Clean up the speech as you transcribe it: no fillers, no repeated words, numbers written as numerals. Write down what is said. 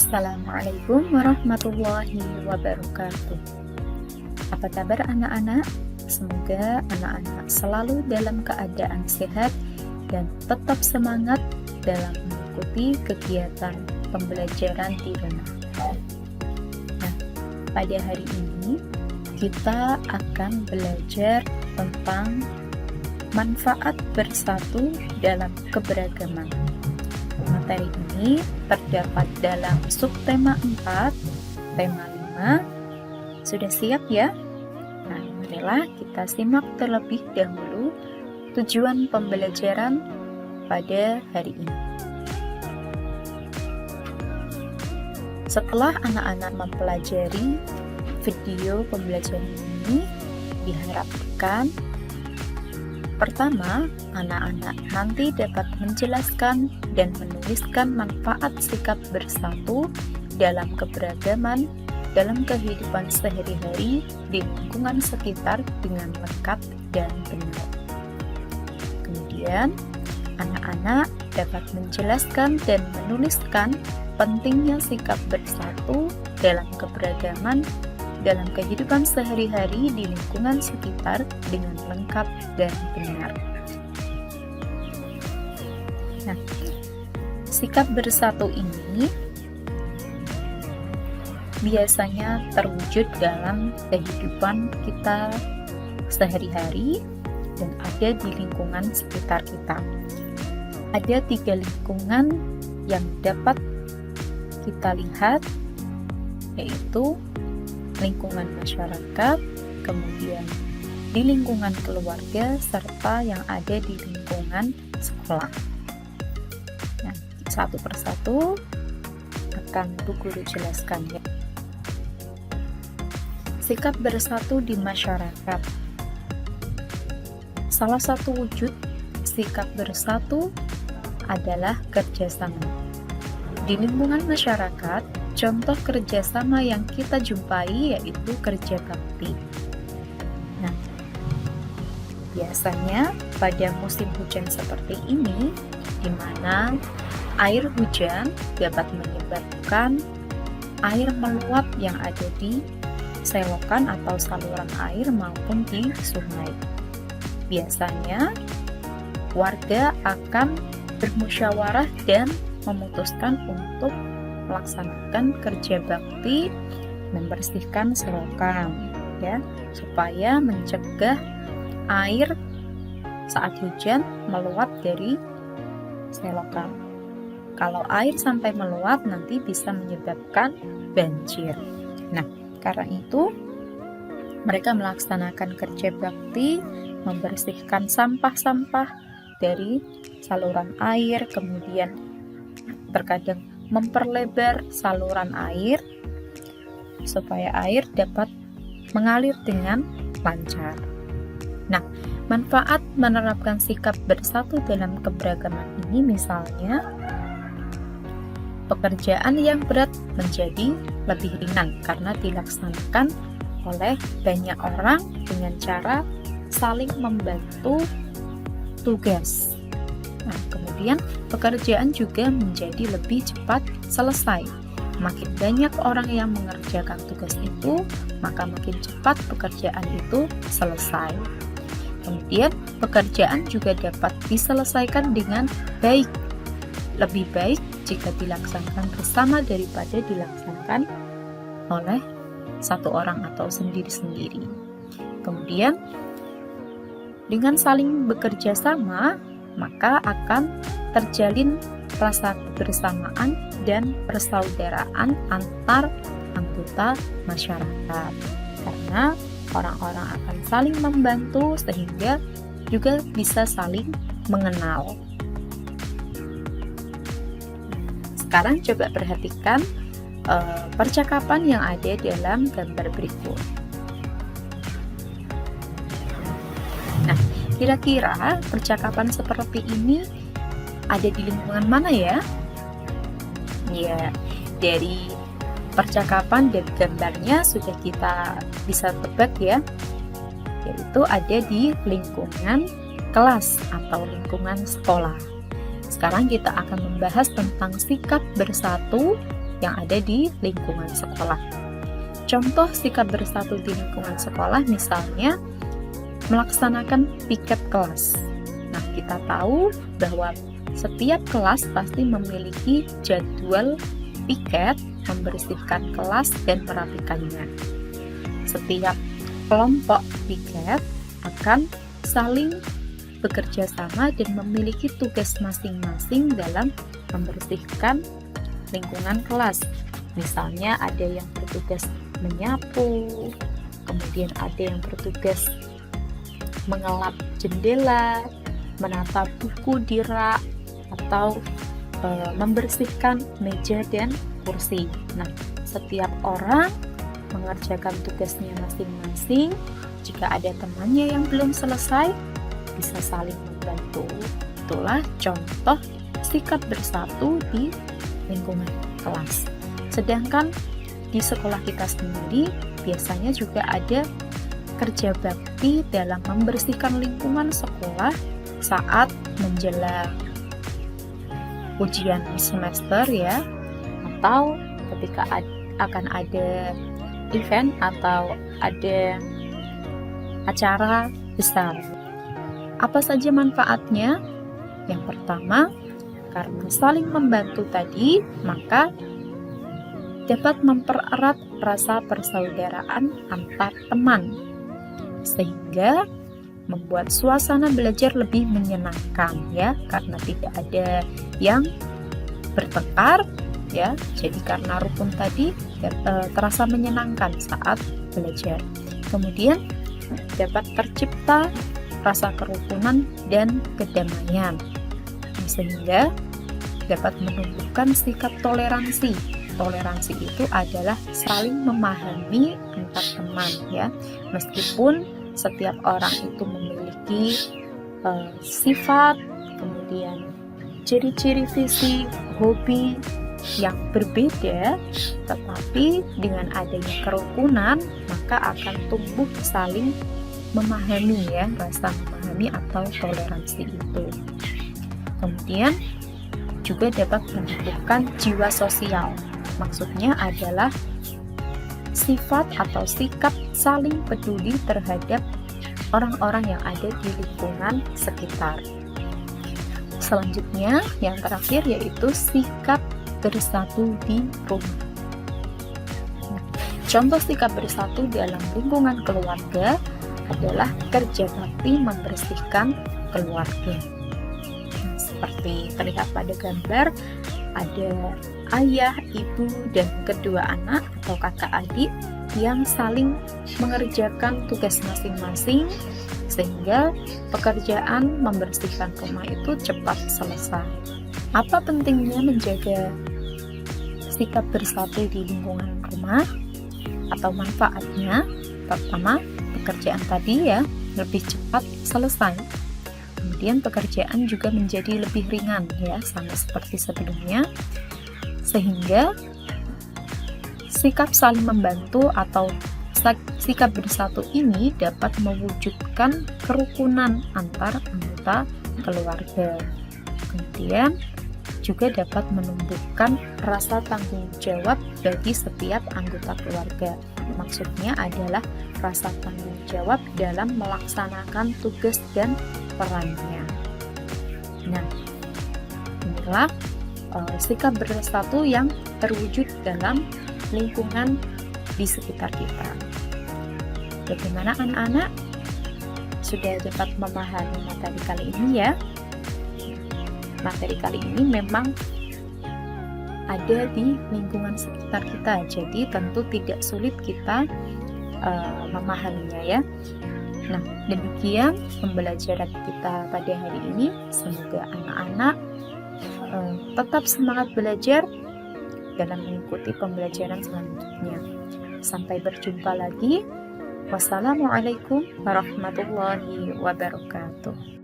Assalamualaikum warahmatullahi wabarakatuh. Apa kabar anak-anak? Semoga anak-anak selalu dalam keadaan sehat dan tetap semangat dalam mengikuti kegiatan pembelajaran di rumah. Nah, pada hari ini kita akan belajar tentang manfaat bersatu dalam keberagaman. Materi ini terdapat dalam subtema 4, tema 5. Sudah siap ya? Nah, marilah kita simak terlebih dahulu tujuan pembelajaran pada hari ini. Setelah anak-anak mempelajari video pembelajaran ini, diharapkan pertama, anak-anak nanti dapat menjelaskan dan menuliskan manfaat sikap bersatu dalam keberagaman dalam kehidupan sehari-hari di lingkungan sekitar dengan lengkap dan benar. Kemudian, anak-anak dapat menjelaskan dan menuliskan pentingnya sikap bersatu dalam keberagaman dalam kehidupan sehari-hari di lingkungan sekitar dengan lengkap dan benar. Nah, sikap bersatu ini biasanya terwujud dalam kehidupan kita sehari-hari dan ada di lingkungan sekitar kita. Ada 3 lingkungan yang dapat kita lihat, yaitu lingkungan masyarakat, kemudian di lingkungan keluarga, serta yang ada di lingkungan sekolah. Nah, satu persatu akan Bu Guru jelaskan ya. Sikap bersatu di masyarakat. Salah satu wujud sikap bersatu adalah kerjasama. Di lingkungan masyarakat, contoh kerjasama yang kita jumpai yaitu kerja bakti. Nah, biasanya pada musim hujan seperti ini, di mana air hujan dapat menyebabkan air meluap yang ada di selokan atau saluran air maupun di sungai. Biasanya, warga akan bermusyawarah dan memutuskan untuk melaksanakan kerja bakti membersihkan selokan ya, supaya mencegah air saat hujan meluap dari selokan. Kalau air sampai meluap nanti bisa menyebabkan banjir. Nah, karena itu mereka melaksanakan kerja bakti membersihkan sampah-sampah dari saluran air, kemudian terkadang memperlebar saluran air supaya air dapat mengalir dengan lancar. Nah, manfaat menerapkan sikap bersatu dalam keberagaman ini misalnya pekerjaan yang berat menjadi lebih ringan karena dilaksanakan oleh banyak orang dengan cara saling membantu tugas. Nah, kemudian pekerjaan juga menjadi lebih cepat selesai. Makin banyak orang yang mengerjakan tugas itu, maka makin cepat pekerjaan itu selesai. Kemudian pekerjaan juga dapat diselesaikan dengan baik. Lebih baik jika dilaksanakan bersama daripada dilaksanakan oleh satu orang atau sendiri-sendiri. Kemudian dengan saling bekerja sama, maka akan terjalin rasa kebersamaan dan persaudaraan antar anggota masyarakat. Karena orang-orang akan saling membantu sehingga juga bisa saling mengenal. Sekarang coba perhatikan percakapan yang ada dalam gambar berikut. Nah, kira-kira percakapan seperti ini ada di lingkungan mana ya? Ya, dari percakapan dan gambarnya sudah kita bisa tebak ya, yaitu ada di lingkungan kelas atau lingkungan sekolah. Sekarang kita akan membahas tentang sikap bersatu yang ada di lingkungan sekolah. Contoh sikap bersatu di lingkungan sekolah misalnya melaksanakan piket kelas. Nah, kita tahu bahwa setiap kelas pasti memiliki jadwal piket membersihkan kelas dan merapikannya. Setiap kelompok piket akan saling bekerja sama dan memiliki tugas masing-masing dalam membersihkan lingkungan kelas. Misalnya ada yang bertugas menyapu, kemudian ada yang bertugas mengelap jendela, menata buku di rak, atau membersihkan meja dan kursi. Nah, setiap orang mengerjakan tugasnya masing-masing. Jika ada temannya yang belum selesai, bisa saling membantu. Itulah contoh sikap bersatu di lingkungan kelas. Sedangkan di sekolah kita sendiri biasanya juga ada kerja bakti dalam membersihkan lingkungan sekolah saat menjelang ujian semester ya, atau ketika akan ada event atau ada acara besar. Apa saja manfaatnya? Yang pertama, karena saling membantu tadi, maka dapat mempererat rasa persaudaraan antar teman, sehingga membuat suasana belajar lebih menyenangkan ya, karena tidak ada yang bertengkar ya. Jadi karena rukun tadi terasa menyenangkan saat belajar. Kemudian dapat tercipta rasa kerukunan dan kedamaian, sehingga dapat menumbuhkan sikap toleransi. Toleransi itu adalah saling memahami antar teman ya, meskipun setiap orang itu memiliki sifat, kemudian ciri-ciri fisik, hobi yang berbeda, tetapi dengan adanya kerukunan maka akan tumbuh saling memahami ya, rasa memahami atau toleransi itu. Kemudian juga dapat menumbuhkan jiwa sosial. Maksudnya adalah sifat atau sikap saling peduli terhadap orang-orang yang ada di lingkungan sekitar. Selanjutnya, yang terakhir yaitu sikap bersatu di rumah. Contoh sikap bersatu dalam lingkungan keluarga adalah kerja bakti membersihkan keluarga. Nah, seperti terlihat pada gambar, ada ayah, ibu, dan kedua anak atau kakak adik yang saling mengerjakan tugas masing-masing sehingga pekerjaan membersihkan rumah itu cepat selesai. Apa pentingnya menjaga sikap bersatu di lingkungan rumah atau manfaatnya? Pertama, pekerjaan tadi ya lebih cepat selesai. Kemudian pekerjaan juga menjadi lebih ringan ya, sama seperti sebelumnya, sehingga sikap saling membantu atau sikap bersatu ini dapat mewujudkan kerukunan antar anggota keluarga. Kemudian juga dapat menumbuhkan rasa tanggung jawab bagi setiap anggota keluarga. Maksudnya adalah rasa tanggung jawab dalam melaksanakan tugas dan perannya. Nah, inilah sikap bersatu yang terwujud dalam lingkungan di sekitar kita. Bagaimana anak-anak? Sudah dapat memahami materi kali ini ya? Materi kali ini memang ada di lingkungan sekitar kita, jadi tentu tidak sulit kita memahaminya ya. Nah, demikian pembelajaran kita pada hari ini. Semoga anak-anak tetap semangat belajar dalam mengikuti pembelajaran selanjutnya. Sampai berjumpa lagi. Wassalamualaikum warahmatullahi wabarakatuh.